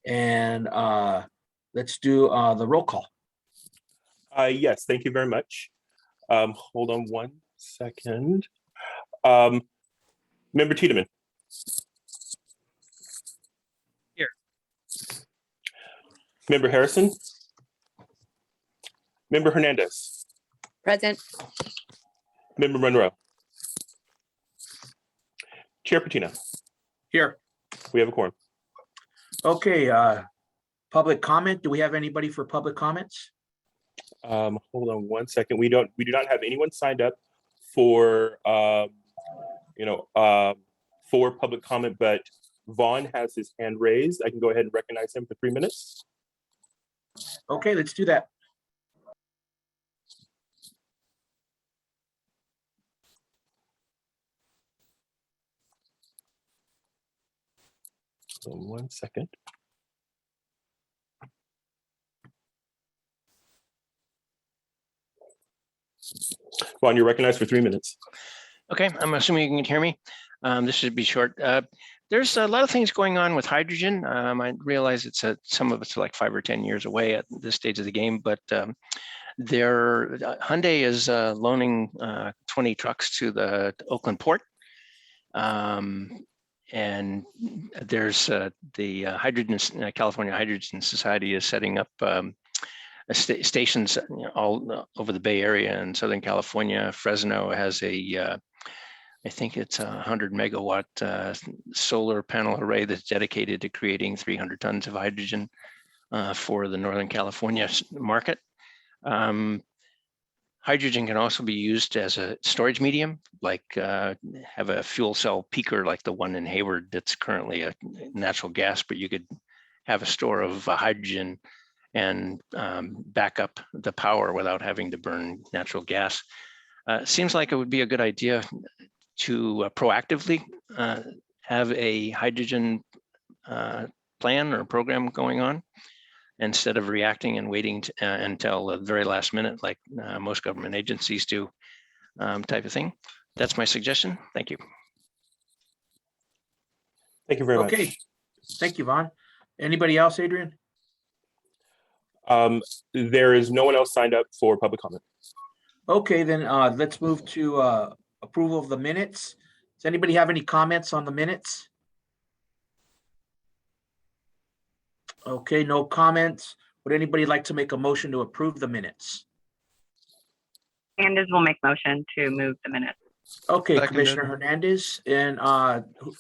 And let's do the roll call. Yes, thank you very much. Hold on one second. Member Tiedemann. Here. Member Harrison. Member Hernandez. Present. Member Monroe. Chair Patina. Here. We have a quorum. Okay, public comment. Do we have anybody for public comments? Hold on one second. We do not have anyone signed up for for public comment, but Vaughn has his hand raised. I can go ahead and recognize him for 3 minutes. Okay, let's do that. So 1 second. Vaughn, you're recognized for 3 minutes. Okay, I'm assuming you can hear me. This should be short. There's a lot of things going on with hydrogen. I realize some of it's like 5 or 10 years away at this stage of the game, but Hyundai is loaning 20 trucks to the Oakland port. And there's the California Hydrogen Society is setting up stations all over the Bay Area and Southern California. Fresno has I think it's 100 megawatt solar panel array that's dedicated to creating 300 tons of hydrogen for the Northern California market. Hydrogen can also be used as a storage medium, like have a fuel cell peaker like the one in Hayward that's currently a natural gas, but you could have a store of hydrogen and back up the power without having to burn natural gas. Seems like it would be a good idea to proactively have a hydrogen plan or program going on instead of reacting and waiting until the very last minute, like most government agencies do, type of thing. That's my suggestion. Thank you. Thank you very much. Okay, thank you, Vaughn. Anybody else, Adrian? There is no one else signed up for public comment. Okay, then let's move to approval of the minutes. Does anybody have any comments on the minutes? Okay, no comments. Would anybody like to make a motion to approve the minutes? Hernandez will make motion to move the minutes. Okay, Seconded. Commissioner Hernandez, and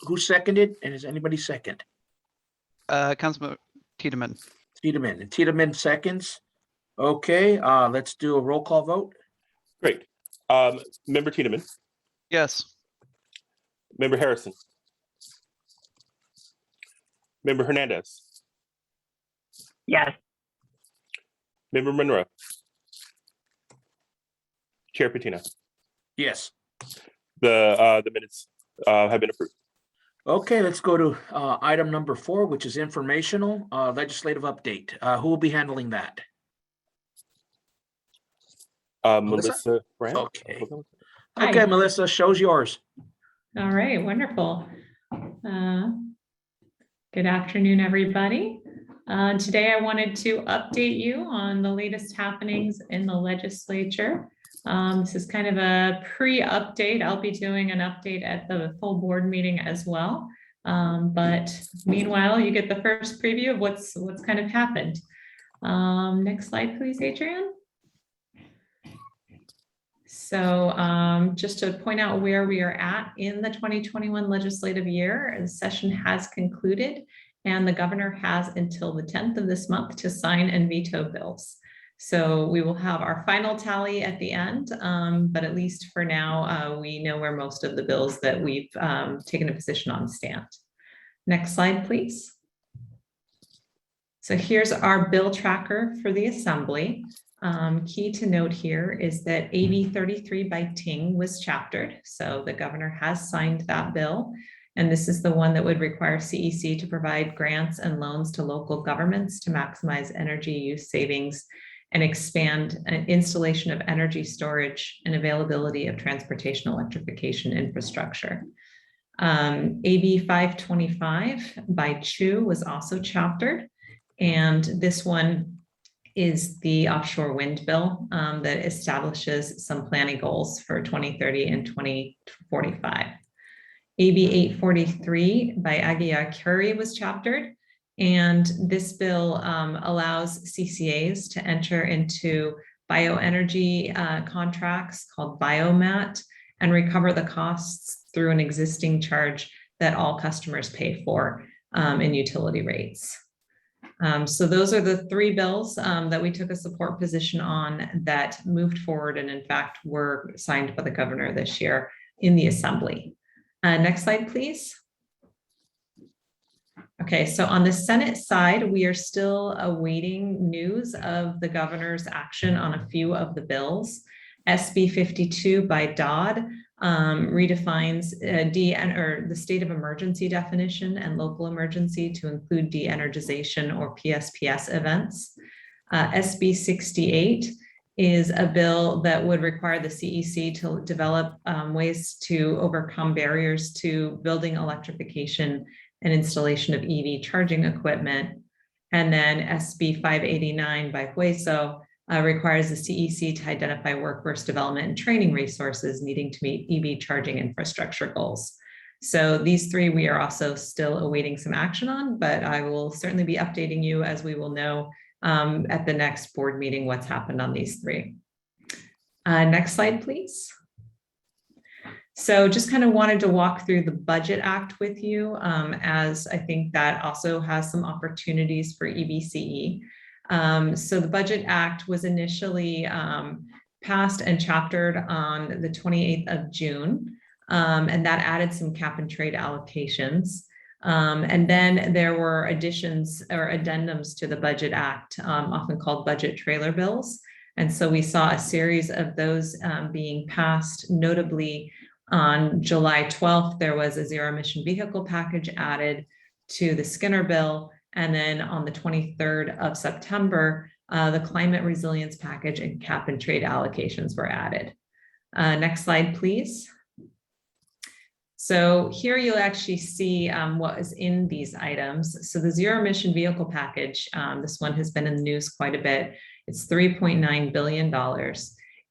who seconded? And is anybody second? Councilman Tiedemann. Tiedemann, and Tiedemann seconds. Okay, let's do a roll call vote. Great. Member Tiedemann. Yes. Member Harrison. Member Hernandez. Yes. Member Monroe. Chair Patina. Yes. The minutes have been approved. Okay, let's go to item number 4, which is informational legislative update. Who will be handling that? Melissa Brandt. Okay. Hi. Okay, Melissa, show's yours. All right, wonderful. Good afternoon, everybody. Today I wanted to update you on the latest happenings in the legislature. This is kind of a pre-update. I'll be doing an update at the full board meeting as well. But meanwhile, you get the first preview of what's kind of happened. Next slide, please, Adrian. So just to point out where we are at in the 2021 legislative year, the session has concluded and the governor has until the 10th of this month to sign and veto bills. So we will have our final tally at the end, but at least for now, we know where most of the bills that we've taken a position on stand. Next slide, please. So here's our bill tracker for the Assembly. Key to note here is that AB 33 by Ting was chaptered. So the governor has signed that bill. And this is the one that would require CEC to provide grants and loans to local governments to maximize energy use savings and expand an installation of energy storage and availability of transportation electrification infrastructure. AB 525 by Chu was also chaptered. And this one is the offshore wind bill that establishes some planning goals for 2030 and 2045. AB 843 by Aguiar Curry was chaptered. And this bill allows CCAs to enter into bioenergy contracts called Biomat and recover the costs through an existing charge that all customers pay for in utility rates. So those are the three bills that we took a support position on that moved forward and in fact were signed by the governor this year in the assembly. Next slide, please. Okay, so on the Senate side, we are still awaiting news of the governor's action on a few of the bills. SB 52 by Dodd redefines the state of emergency definition and local emergency to include de-energization or PSPS events. SB 68 is a bill that would require the CEC to develop ways to overcome barriers to building electrification and installation of EV charging equipment. And then SB 589 by Hueso requires the CEC to identify workforce development and training resources needing to meet EV charging infrastructure goals. So these three we are also still awaiting some action on, but I will certainly be updating you as we will know at the next board meeting what's happened on these three. Next slide, please. So just kind of wanted to walk through the Budget Act with you, as I think that also has some opportunities for EBCE. So the Budget Act was initially passed and chaptered on the 28th of June, and that added some cap and trade allocations. And then there were additions or addendums to the Budget Act, often called budget trailer bills. And so we saw a series of those being passed. Notably, on July 12th, there was a zero emission vehicle package added to the Skinner bill. And then on the 23rd of September, the climate resilience package and cap and trade allocations were added. Next slide, please. So here you'll actually see what is in these items. So the zero emission vehicle package, this one has been in the news quite a bit. It's $3.9 billion.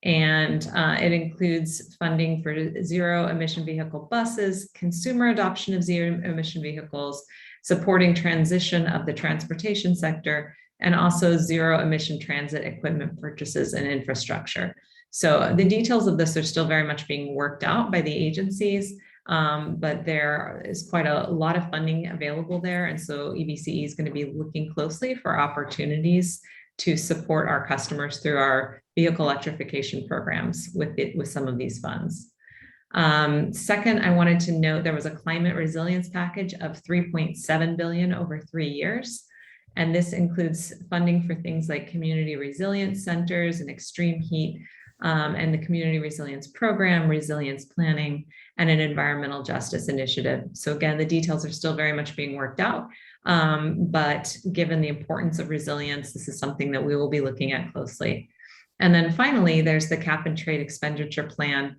And it includes funding for zero emission vehicle buses, consumer adoption of zero emission vehicles, supporting transition of the transportation sector, and also zero emission transit equipment purchases and infrastructure. So the details of this are still very much being worked out by the agencies, but there is quite a lot of funding available there. And so EBCE is going to be looking closely for opportunities to support our customers through our vehicle electrification programs with some of these funds. Second, I wanted to note there was a climate resilience package of $3.7 billion over 3 years. And this includes funding for things like community resilience centers and extreme heat, and the community resilience program, resilience planning, and an environmental justice initiative. So again, the details are still very much being worked out. But given the importance of resilience, this is something that we will be looking at closely. And then finally, there's the cap and trade expenditure plan.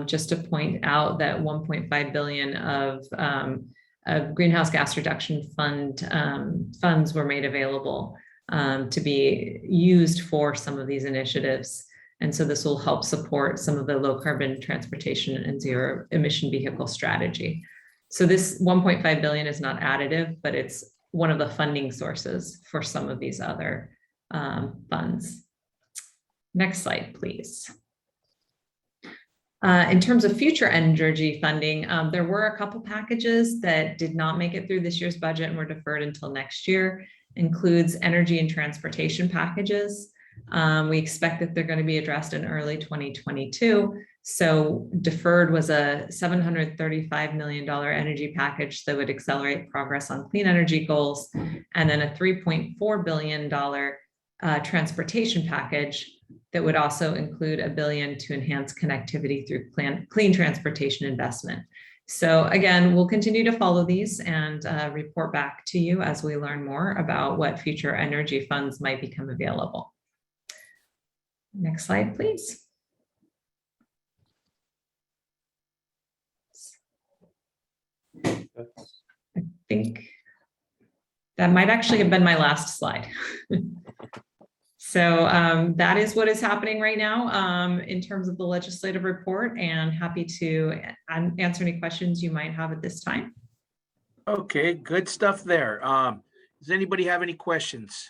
Just to point out that 1.5 billion of greenhouse gas reduction funds were made available to be used for some of these initiatives. And so this will help support some of the low carbon transportation and zero emission vehicle strategy. So this 1.5 billion is not additive, but it's one of the funding sources for some of these other funds. Next slide, please. In terms of future energy funding, there were a couple packages that did not make it through this year's budget and were deferred until next year. Includes energy and transportation packages. We expect that they're going to be addressed in early 2022. So deferred was a $735 million energy package that would accelerate progress on clean energy goals, and then a $3.4 billion transportation package that would also include $1 billion to enhance connectivity through clean transportation investment. So again, we'll continue to follow these and report back to you as we learn more about what future energy funds might become available. Next slide, please. I think that might actually have been my last slide. So that is what is happening right now in terms of the legislative report, and happy to answer any questions you might have at this time. Okay, good stuff there. Does anybody have any questions?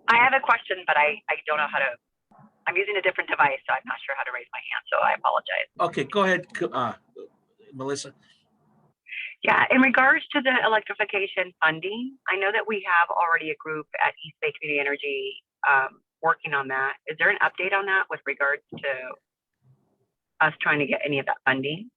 I have a question, but I don't know how to, I'm using a different device, so I'm not sure how to raise my hand, so I apologize. Okay, go ahead, Melissa. Yeah, in regards to the electrification funding, I know that we have already a group at East Bay Community Energy working on that. Is there an update on that with regards to us trying to get any of that funding?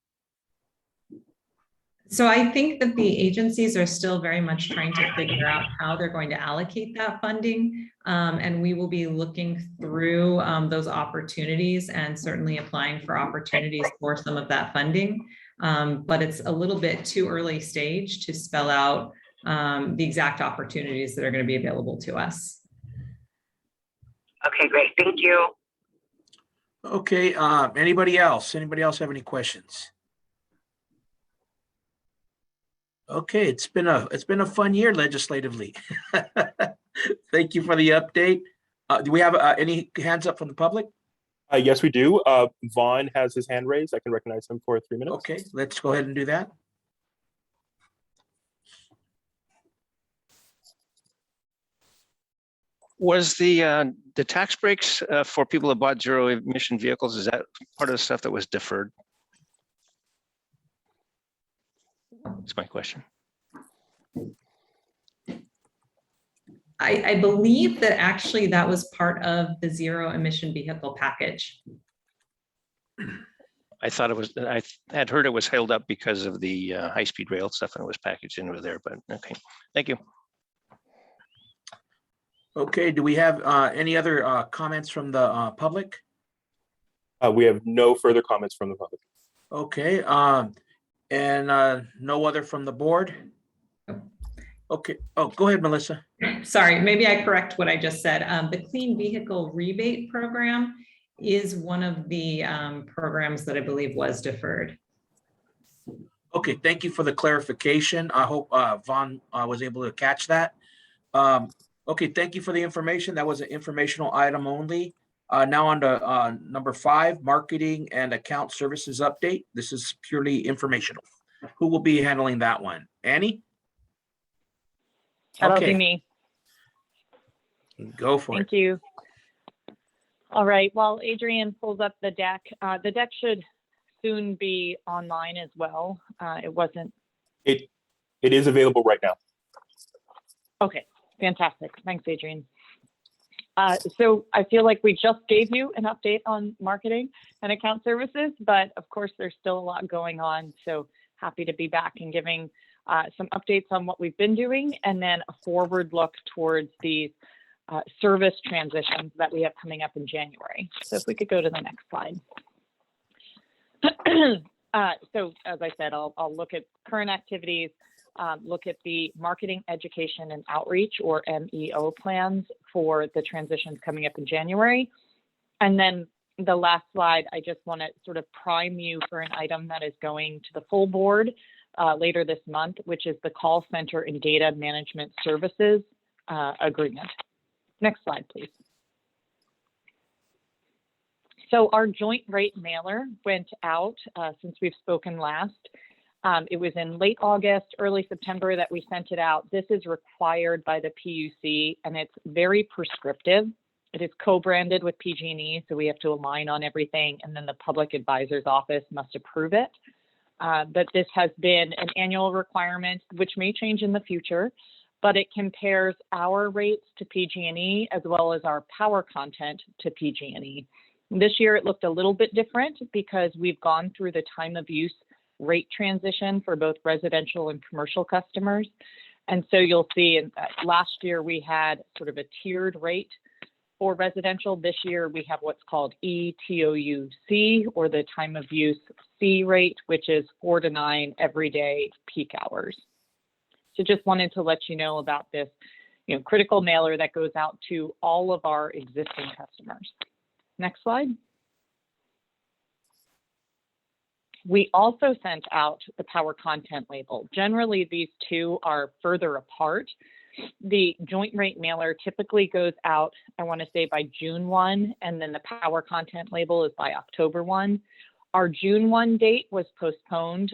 So I think that the agencies are still very much trying to figure out how they're going to allocate that funding. And we will be looking through those opportunities and certainly applying for opportunities for some of that funding. But it's a little bit too early stage to spell out the exact opportunities that are going to be available to us. Okay, great. Thank you. Okay, anybody else? Anybody else have any questions? Okay, it's been a fun year legislatively. Thank you for the update. Do we have any hands up from the public? Yes, we do. Vaughn has his hand raised. I can recognize him for 3 minutes. Okay, let's go ahead and do that. Was the tax breaks for people that bought zero emission vehicles, is that part of the stuff that was deferred? That's my question. I believe that actually that was part of the zero emission vehicle package. I thought it was, I had heard it was held up because of the high-speed rail stuff and it was packaged into there, but okay, thank you. Okay, do we have any other comments from the public? We have no further comments from the public. Okay, and no other from the board? Okay, oh, go ahead, Melissa. Sorry, maybe I correct what I just said. The Clean Vehicle Rebate Program is one of the programs that I believe was deferred. Okay, thank you for the clarification. I hope Vaughn was able to catch that. Okay, thank you for the information. That was an informational item only. Now on to number 5, marketing and account services update. This is purely informational. Who will be handling that one? Annie? That'll Okay. be me. Go for it. Thank you. All right. While Adrian pulls up the deck should soon be online as well. It wasn't. It is available right now. Okay. Fantastic. Thanks, Adrian. So I feel like we just gave you an update on marketing and account services, but of course there's still a lot going on. So happy to be back and giving some updates on what we've been doing, and then a forward look towards the service transitions that we have coming up in January. So if we could go to the next slide. So as I said, I'll look at current activities, look at the marketing, education, and outreach, or MEO plans for the transitions coming up in January. And then the last slide, I just want to sort of prime you for an item that is going to the full board later this month, which is the call center and data management services agreement. Next slide, please. So our joint rate mailer went out since we've spoken last. It was in late August, early September that we sent it out. This is required by the PUC, and it's very prescriptive. It is co-branded with PG&E, so we have to align on everything, and then the Public Advisor's Office must approve it. But this has been an annual requirement, which may change in the future, but it compares our rates to PG&E as well as our power content to PG&E. This year, it looked a little bit different because we've gone through the time of use rate transition for both residential and commercial customers. And so you'll see last year we had sort of a tiered rate for residential. This year we have what's called ETOUC, or the time of use C rate, which is 4 to 9 everyday peak hours. So just wanted to let you know about this, critical mailer that goes out to all of our existing customers. Next slide. We also sent out the power content label. Generally, these two are further apart. The joint rate mailer typically goes out, I want to say, by June 1, and then the power content label is by October 1. Our June 1 date was postponed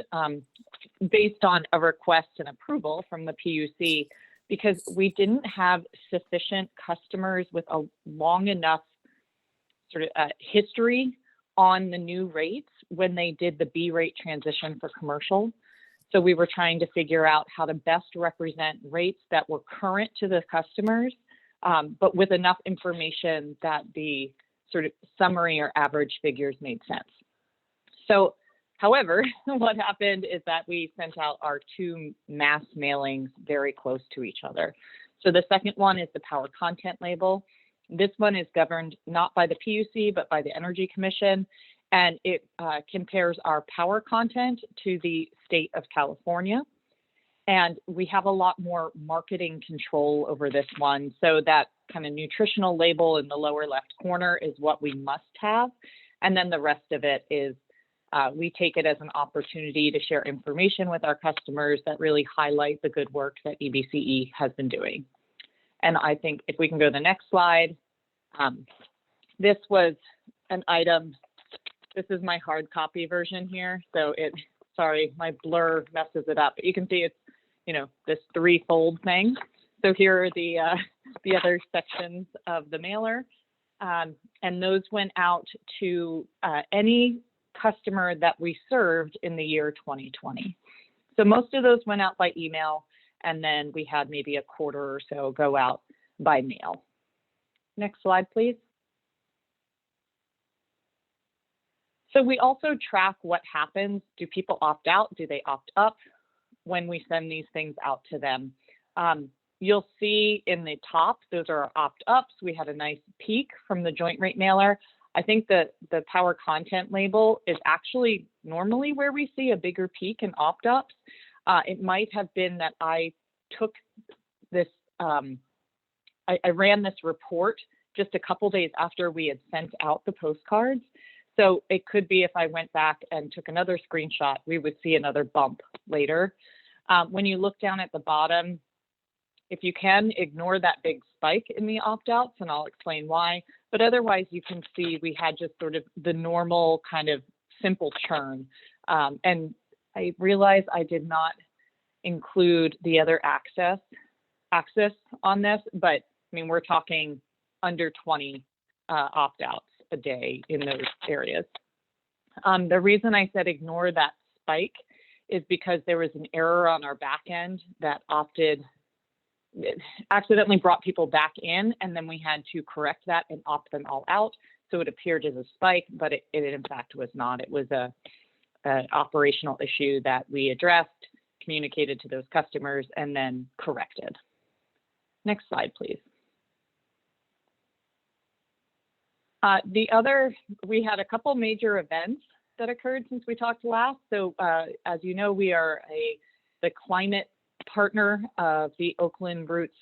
based on a request and approval from the PUC because we didn't have sufficient customers with a long enough sort of history on the new rates when they did the B rate transition for commercial. So we were trying to figure out how to best represent rates that were current to the customers, but with enough information that the sort of summary or average figures made sense. So, however, what happened is that we sent out our two mass mailings very close to each other. So the second one is the power content label. This one is governed not by the PUC, but by the Energy Commission. And it compares our power content to the state of California. And we have a lot more marketing control over this one. So that kind of nutritional label in the lower left corner is what we must have. And then the rest of it is, we take it as an opportunity to share information with our customers that really highlight the good work that EBCE has been doing. And I think if we can go to the next slide, this was an item. This is my hard copy version here. So sorry, my blur messes it up, but you can see it's, you know, this three-fold thing. So here are the other sections of the mailer. And those went out to any customer that we served in the year 2020. So most of those went out by email, and then we had maybe a quarter or so go out by mail. Next slide, please. So we also track what happens. Do people opt out? Do they opt up when we send these things out to them? You'll see in the top, those are our opt-ups. We had a nice peak from the joint rate mailer. I think that the power content label is actually normally where we see a bigger peak in opt-ups. It might have been that I took this, I ran this report just a couple days after we had sent out the postcards. So it could be if I went back and took another screenshot, we would see another bump later. When you look down at the bottom, if you can, ignore that big spike in the opt-outs, and I'll explain why. But otherwise, you can see we had just sort of the normal kind of simple churn. And I realized I did not include the other axis on this, but I mean, we're talking under 20 opt-outs a day in those areas. The reason I said ignore that spike is because there was an error on our back end that accidentally brought people back in, and then we had to correct that and opt them all out. So it appeared as a spike, but it in fact was not. It was an operational issue that we addressed, communicated to those customers, and then corrected. Next slide, please. We had a couple major events that occurred since we talked last. So as you know, we are the climate partner of the Oakland Roots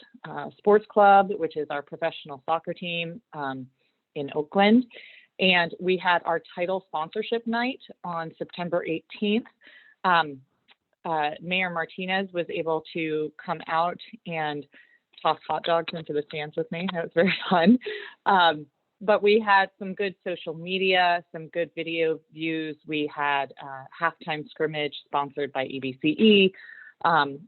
Sports Club, which is our professional soccer team in Oakland. And we had our title sponsorship night on September 18th. Mayor Martinez was able to come out and toss hot dogs into the stands with me. That was very fun. But we had some good social media, some good video views. We had a halftime scrimmage sponsored by EBCE.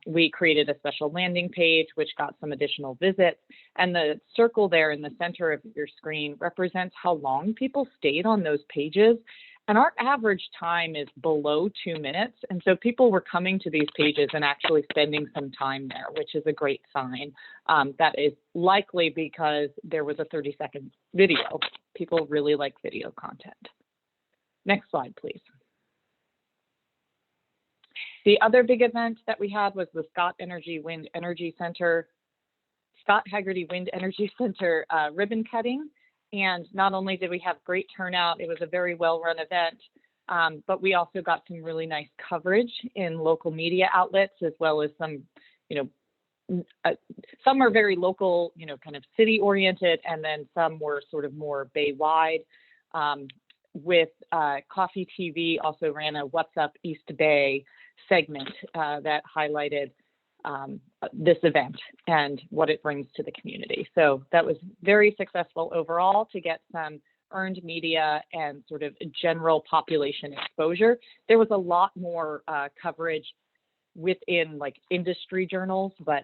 We created a special landing page, which got some additional visits. And the circle there in the center of your screen represents how long people stayed on those pages. And our average time is below 2 minutes. And so people were coming to these pages and actually spending some time there, which is a great sign. That is likely because there was a 30-second video. People really like video content. Next slide, please. The other big event that we had was the Scott Haggerty Wind Energy Center ribbon cutting. And not only did we have great turnout, it was a very well-run event, but we also got some really nice coverage in local media outlets, as well as some, some are very local, kind of city-oriented, and then some were sort of more Bay-wide. with Coffee TV also ran a What's Up East Bay segment that highlighted this event and what it brings to the community. So that was very successful overall to get some earned media and sort of general population exposure. There was a lot more coverage within like industry journals, but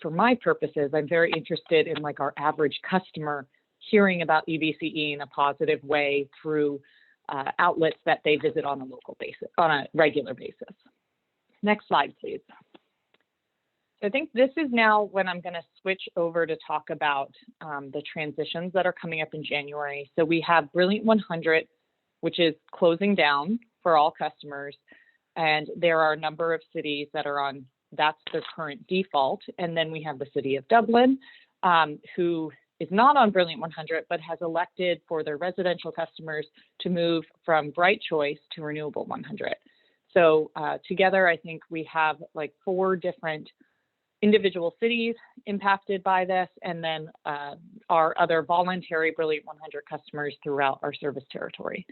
for my purposes, I'm very interested in like our average customer hearing about EVCE in a positive way through outlets that they visit on a local basis, on a regular basis. Next slide, please. So I think this is now when I'm going to switch over to talk about the transitions that are coming up in January. So we have Brilliant 100, which is closing down for all customers. And there are a number of cities that are on, that's their current default. And then we have the city of Dublin, who is not on Brilliant 100, but has elected for their residential customers to move from Bright Choice to Renewable 100. So together, I think we have like 4 different individual cities impacted by this, and then our other voluntary Brilliant 100 customers throughout our service territory.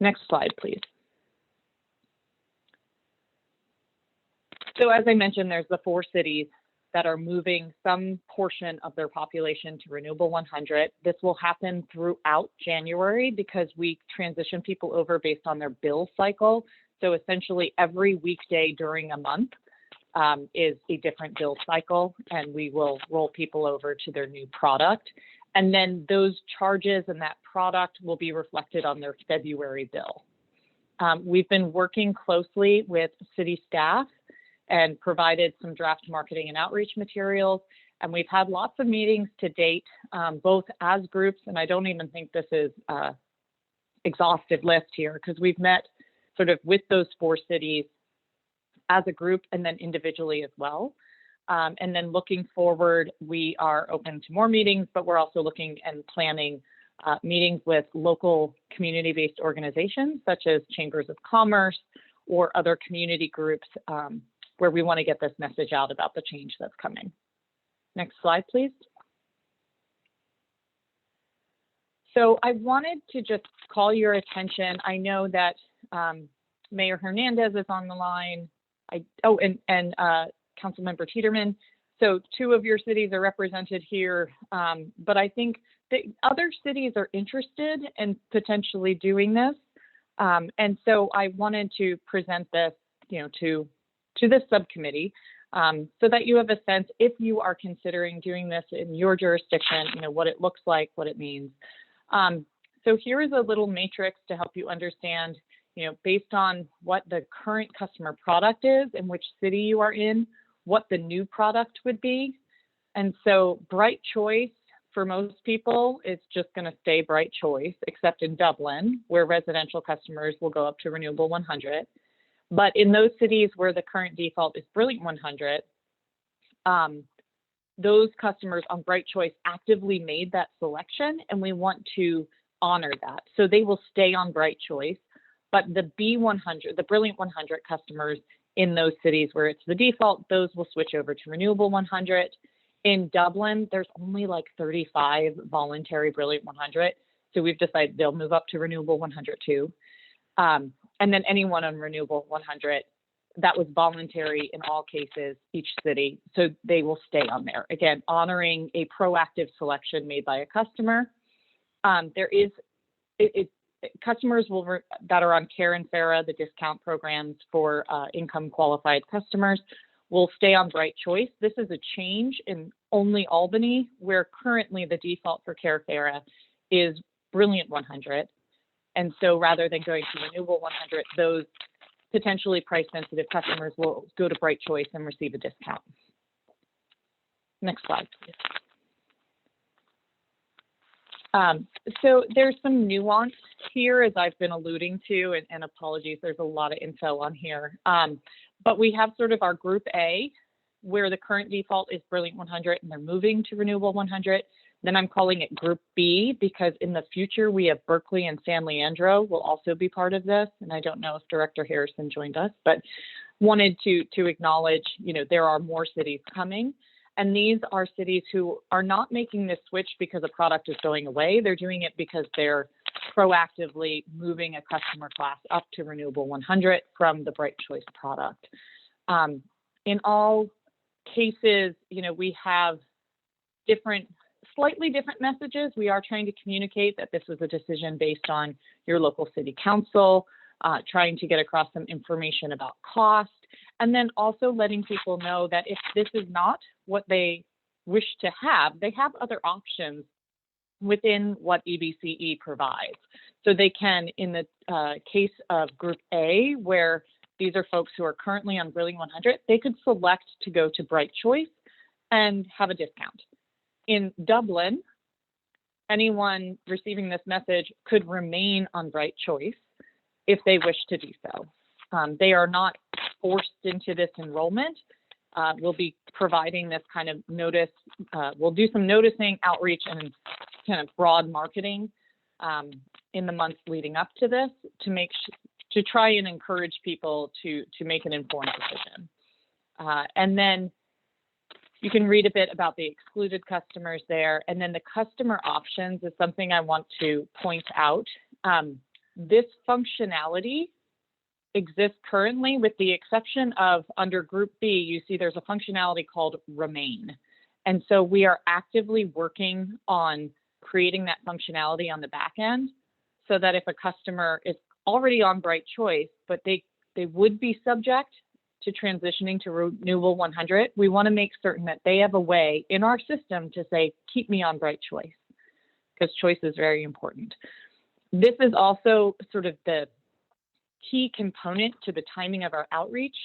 Next slide, please. So as I mentioned, there's the 4 cities that are moving some portion of their population to Renewable 100. This will happen throughout January because we transition people over based on their bill cycle. So essentially every weekday during a month is a different bill cycle, and we will roll people over to their new product. And then those charges and that product will be reflected on their February bill. We've been working closely with city staff and provided some draft marketing and outreach materials. And we've had lots of meetings to date, both as groups, and I don't even think this is an exhaustive list here, because we've met sort of with those 4 cities as a group and then individually as well. And then looking forward, we are open to more meetings, but we're also looking and planning meetings with local community-based organizations, such as chambers of commerce or other community groups, where we want to get this message out about the change that's coming. Next slide, please. So I wanted to just call your attention. I know that Mayor Hernandez is on the line. And Councilmember Tiedemann. So 2 of your cities are represented here, but I think the other cities are interested in potentially doing this. And so I wanted to present this, to this subcommittee, so that you have a sense, if you are considering doing this in your jurisdiction, what it looks like, what it means. So here is a little matrix to help you understand, based on what the current customer product is and which city you are in, what the new product would be. And so Bright Choice for most people is just going to stay Bright Choice, except in Dublin, where residential customers will go up to Renewable 100. But in those cities where the current default is Brilliant 100, those customers on Bright Choice actively made that selection, and we want to honor that. So they will stay on Bright Choice, but the B100, the Brilliant 100 customers in those cities where it's the default, those will switch over to Renewable 100. In Dublin, there's only like 35 voluntary Brilliant 100. So we've decided they'll move up to Renewable 100 too. And then anyone on Renewable 100, that was voluntary in all cases, each city. So they will stay on there. Again, honoring a proactive selection made by a customer. There is, customers that are on CARE and FARA, the discount programs for income qualified customers, will stay on Bright Choice. This is a change in only Albany, where currently the default for CARE FARA is Brilliant 100. And so rather than going to Renewable 100, those potentially price sensitive customers will go to Bright Choice and receive a discount. Next slide, please. So there's some nuance here, as I've been alluding to, and apologies, there's a lot of info on here. But we have sort of our group A, where the current default is Brilliant 100 and they're moving to Renewable 100. Then I'm calling it group B, because in the future we have Berkeley and San Leandro will also be part of this. And I don't know if Director Harrison joined us, but wanted to acknowledge, there are more cities coming. And these are cities who are not making this switch because a product is going away. They're doing it because they're proactively moving a customer class up to Renewable 100 from the Bright Choice product. In all cases, we have slightly different messages. We are trying to communicate that this was a decision based on your local city council, trying to get across some information about cost, and then also letting people know that if this is not what they wish to have, they have other options within what EBCE provides. So they can, in the case of Group A, where these are folks who are currently on Brilliant 100, they could select to go to Bright Choice and have a discount. In Dublin, anyone receiving this message could remain on Bright Choice if they wish to do so. They are not forced into this enrollment. We'll be providing this kind of notice. We'll do some noticing, outreach, and kind of broad marketing in the months leading up to this to try and encourage people to make an informed decision. And then you can read a bit about the excluded customers there. And then the customer options is something I want to point out. This functionality exists currently, with the exception of under Group B, you see there's a functionality called Remain. And so we are actively working on creating that functionality on the back end so that if a customer is already on Bright Choice, but they would be subject to transitioning to Renewable 100, we want to make certain that they have a way in our system to say, keep me on Bright Choice, because choice is very important. This is also sort of the key component to the timing of our outreach.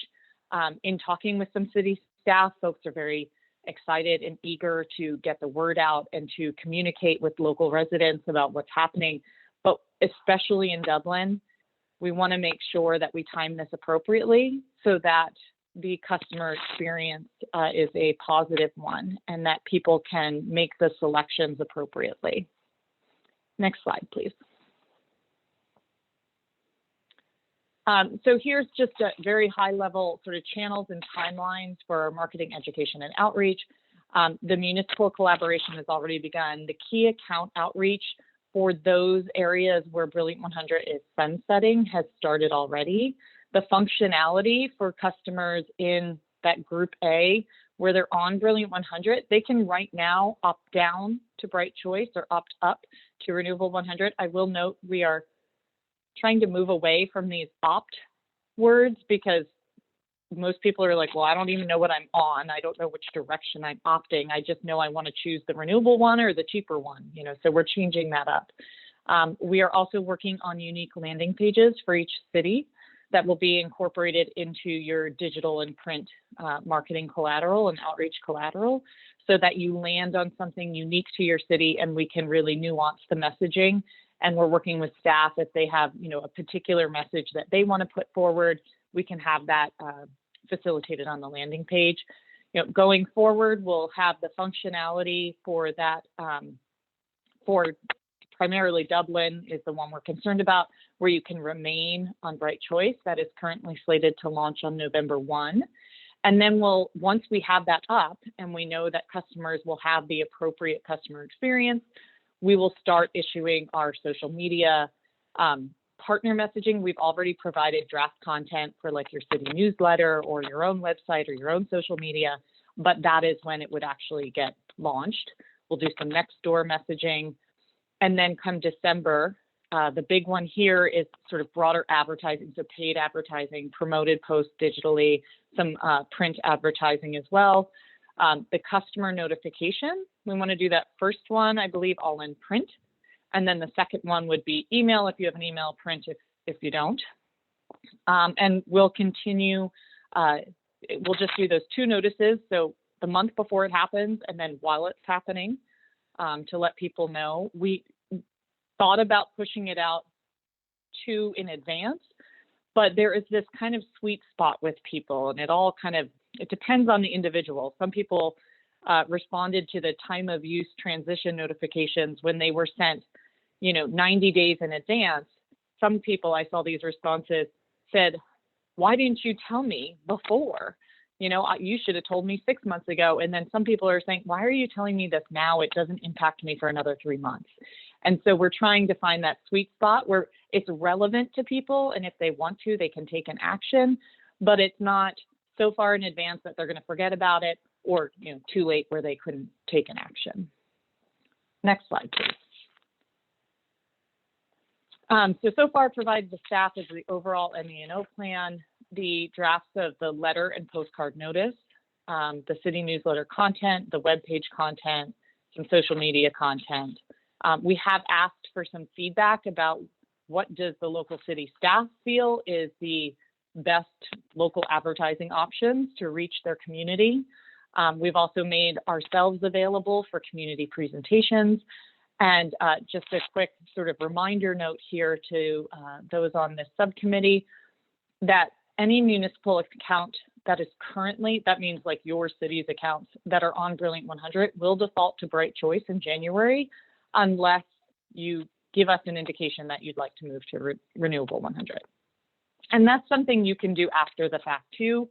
In talking with some city staff, folks are very excited and eager to get the word out and to communicate with local residents about what's happening. But especially in Dublin, we want to make sure that we time this appropriately so that the customer experience is a positive one and that people can make the selections appropriately. Next slide, please. So here's just a very high level sort of channels and timelines for marketing, education, and outreach. The municipal collaboration has already begun. The key account outreach for those areas where Brilliant 100 is sunsetting has started already. The functionality for customers in that Group A, where they're on Brilliant 100, they can right now opt down to Bright Choice or opt up to Renewable 100. I will note we are trying to move away from these opt words because most people are like, well, I don't even know what I'm on. I don't know which direction I'm opting. I just know I want to choose the renewable one or the cheaper one, so we're changing that up. We are also working on unique landing pages for each city that will be incorporated into your digital and print marketing collateral and outreach collateral so that you land on something unique to your city and we can really nuance the messaging. And we're working with staff if they have, a particular message that they want to put forward, we can have that facilitated on the landing page. Going forward, we'll have the functionality for that, for primarily Dublin is the one we're concerned about, where you can remain on Bright Choice. That is currently slated to launch on November 1. And then once we have that up and we know that customers will have the appropriate customer experience, we will start issuing our social media partner messaging. We've already provided draft content for like your city newsletter or your own website or your own social media, but that is when it would actually get launched. We'll do some next door messaging. And then come December, the big one here is sort of broader advertising, so paid advertising, promoted posts digitally, some print advertising as well. The customer notification, we want to do that first one, I believe, all in print. And then the second one would be email if you have an email, print if you don't. And we'll continue, we'll just do those two notices. So the month before it happens and then while it's happening to let people know. We thought about pushing it out too in advance, but there is this kind of sweet spot with people and it depends on the individual. Some people responded to the time of use transition notifications when they were sent, 90 days in advance. Some people, I saw these responses, said, why didn't you tell me before? You should have told me 6 months ago. And then some people are saying, why are you telling me this now? It doesn't impact me for another 3 months. And so we're trying to find that sweet spot where it's relevant to people, and if they want to, they can take an action, but it's not so far in advance that they're going to forget about it, or too late where they couldn't take an action. Next slide, please. So far provided the staff is the overall MENO plan, the drafts of the letter and postcard notice, the city newsletter content, the webpage content, some social media content. We have asked for some feedback about what does the local city staff feel is the best local advertising options to reach their community. We've also made ourselves available for community presentations. And just a quick sort of reminder note here to those on this subcommittee that any municipal account that is currently, that means like your city's accounts that are on Brilliant 100 will default to Bright Choice in January unless you give us an indication that you'd like to move to Renewable 100. And that's something you can do after the fact too.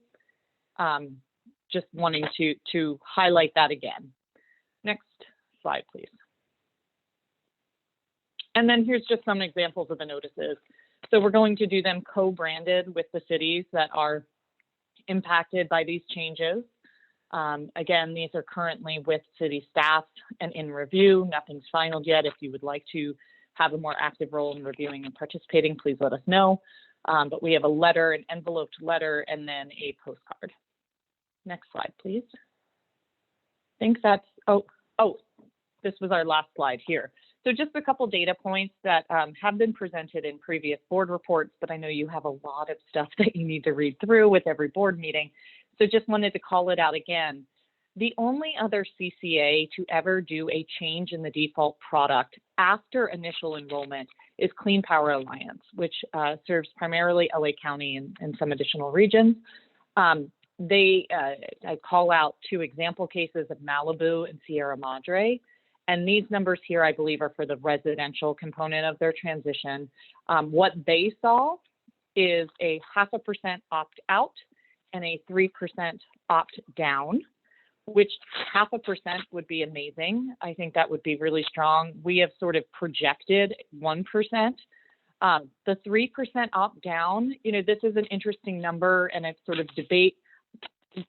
Just wanting to highlight that again. Next slide, please. And then here's just some examples of the notices. So we're going to do them co-branded with the cities that are impacted by these changes. Again, these are currently with city staff and in review. Nothing's final yet. If you would like to have a more active role in reviewing and participating, please let us know. But we have a letter, an enveloped letter, and then a postcard. Next slide, please. I think that's, oh, this was our last slide here. So just a couple data points that have been presented in previous board reports, but I know you have a lot of stuff that you need to read through with every board meeting. So just wanted to call it out again. The only other CCA to ever do a change in the default product after initial enrollment is Clean Power Alliance, which serves primarily LA County and some additional regions. I call out two example cases of Malibu and Sierra Madre. And these numbers here, I believe, are for the residential component of their transition. What they saw is a 0.5% opt-out and a 3% opt-down, which 0.5% would be amazing. I think that would be really strong. We have sort of projected 1%. The 3% opt-down, this is an interesting number, and it's sort of debate.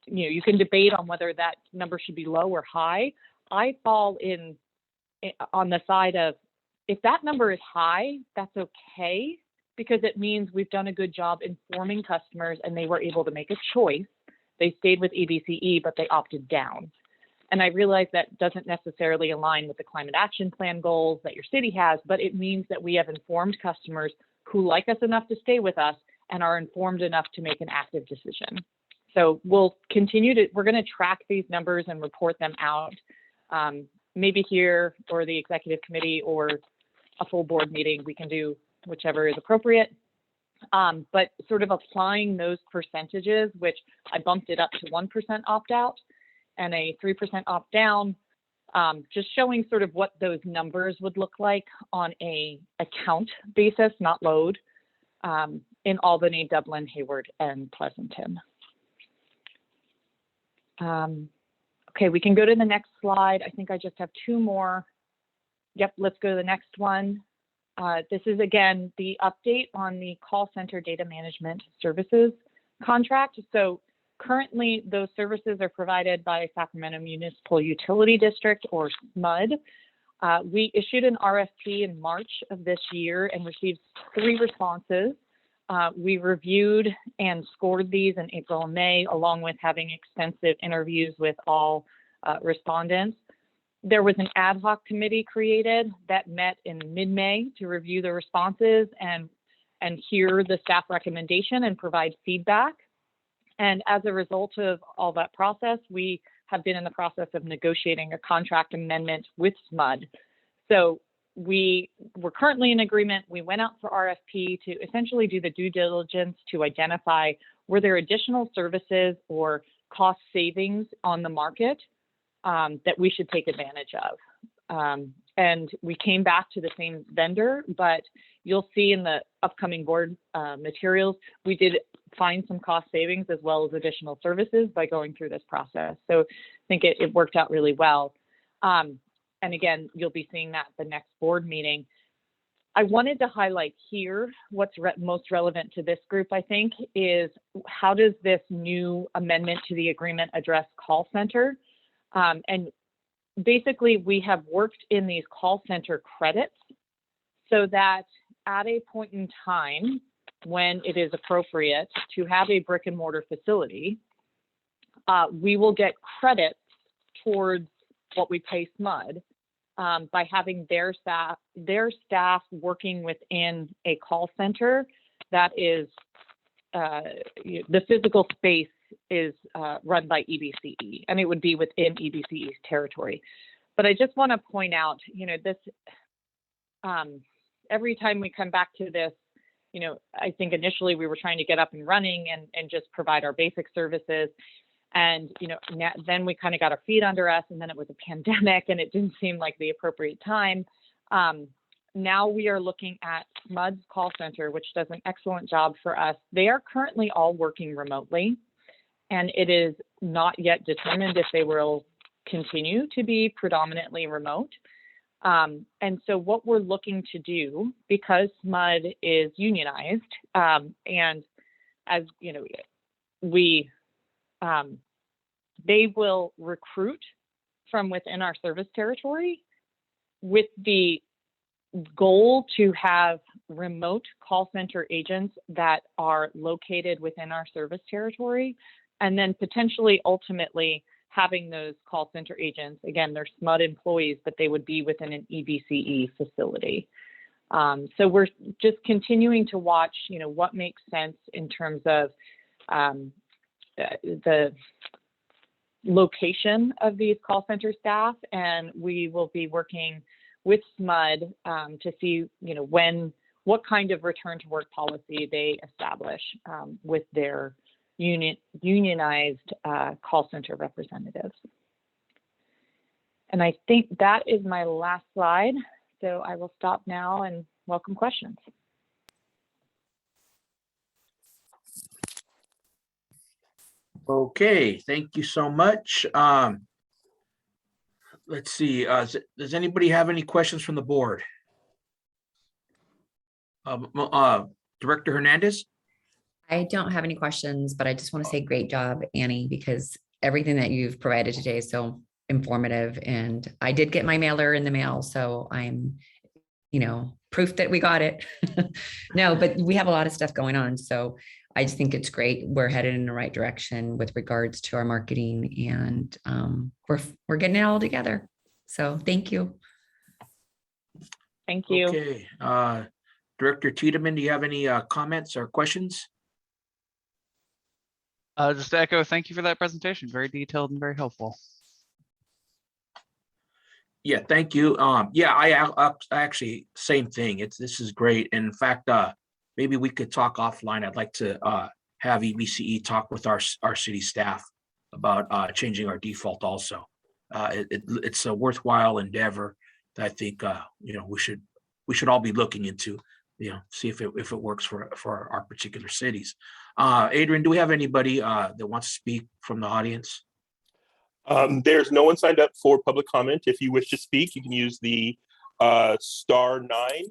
You can debate on whether that number should be low or high. I fall on the side of, if that number is high, that's okay, because it means we've done a good job informing customers and they were able to make a choice. They stayed with EBCE, but they opted down. And I realize that doesn't necessarily align with the climate action plan goals that your city has, but it means that we have informed customers who like us enough to stay with us and are informed enough to make an active decision. So we'll continue we're going to track these numbers and report them out. Maybe here or the executive committee or a full board meeting, we can do whichever is appropriate. But sort of applying those percentages, which I bumped it up to 1% opt-out and a 3% opt-down, just showing sort of what those numbers would look like on a account basis, not load, in Albany, Dublin, Hayward, and Pleasanton. Okay, we can go to the next slide. I think I just have two more. Yep, let's go to the next one. This is, again, the update on the call center data management services contract. So currently, those services are provided by Sacramento Municipal Utility District, or SMUD. We issued an RFP in March of this year and received 3 responses. We reviewed and scored these in April and May, along with having extensive interviews with all respondents. There was an ad hoc committee created that met in mid-May to review the responses and hear the staff recommendation and provide feedback. And as a result of all that process, we have been in the process of negotiating a contract amendment with SMUD. So we're currently in agreement. We went out for RFP to essentially do the due diligence to identify were there additional services or cost savings on the market that we should take advantage of. And we came back to the same vendor, but you'll see in the upcoming board materials, we did find some cost savings as well as additional services by going through this process. So I think it worked out really well. And again, you'll be seeing that at the next board meeting. I wanted to highlight here what's most relevant to this group, I think, is how does this new amendment to the agreement address call center? And basically, we have worked in these call center credits so that at a point in time when it is appropriate to have a brick and mortar facility, we will get credits towards what we pay SMUD by having their staff working within a call center that is, the physical space is run by EBCE, and it would be within EBCE's territory. But I just want to point out, this, every time we come back to this, I think initially we were trying to get up and running and just provide our basic services. And, then we kind of got our feet under us, and then it was a pandemic and it didn't seem like the appropriate time. Now we are looking at SMUD's call center, which does an excellent job for us. They are currently all working remotely, and it is not yet determined if they will continue to be predominantly remote. And so what we're looking to do, because SMUD is unionized, and as they will recruit from within our service territory with the goal to have remote call center agents that are located within our service territory, and then potentially ultimately having those call center agents, again, they're SMUD employees, but they would be within an EBCE facility. So we're just continuing to watch, what makes sense in terms of the location of these call center staff, and we will be working with SMUD to see, what kind of return to work policy they establish with their unionized call center representatives. And I think that is my last slide. So I will stop now and welcome questions. Okay, thank you so much. Let's see, does anybody have any questions from the board? Director Hernandez? I don't have any questions, but I just want to say great job, Annie, because everything that you've provided today is so informative. And I did get my mailer in the mail, so I'm, proof that we got it. No, but we have a lot of stuff going on. So I just think it's great. We're headed in the right direction with regards to our marketing, and we're getting it all together. So thank you. Thank you. Okay, Director Tiedemann, do you have any comments or questions? Just to echo, thank you for that presentation. Very detailed and very helpful. Yeah, thank you. Yeah, I actually, same thing. This is great. And in fact, maybe we could talk offline. I'd like to have EBCE talk with our city staff about changing our default also. It's a worthwhile endeavor that I think we should all be looking into, see if it works for our particular cities. Adrian, do we have anybody that wants to speak from the audience? There's no one signed up for public comment. If you wish to speak, you can use the *9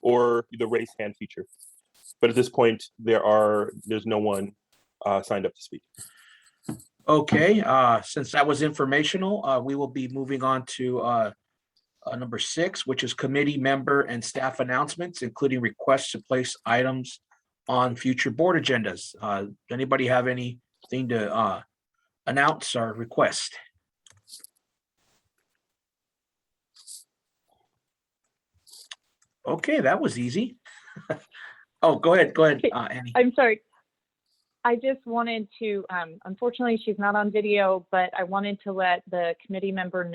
or the raise hand feature. But at this point, there's no one signed up to speak. Okay, since that was informational, we will be moving on to number 6, which is committee member and staff announcements, including requests to place items on future board agendas. Does anybody have anything to announce or request? Okay, that was easy. Oh, go ahead, Annie. I'm sorry. I just wanted to, unfortunately, she's not on video, but I wanted to let the committee members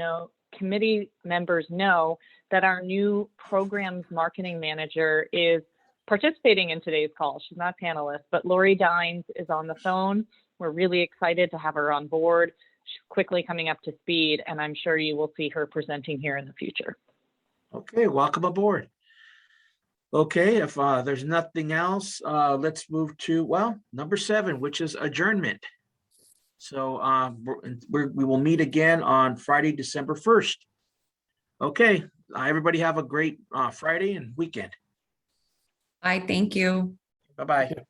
know that our new programs marketing manager is participating in today's call. She's not a panelist, but Lori Dines is on the phone. We're really excited to have her on board. She's quickly coming up to speed, and I'm sure you will see her presenting here in the future. Okay, welcome aboard. Okay, if there's nothing else, let's move to, number 7, which is adjournment. So we will meet again on Friday, December 1st. Okay, everybody have a great Friday and weekend. I thank you. Bye-bye.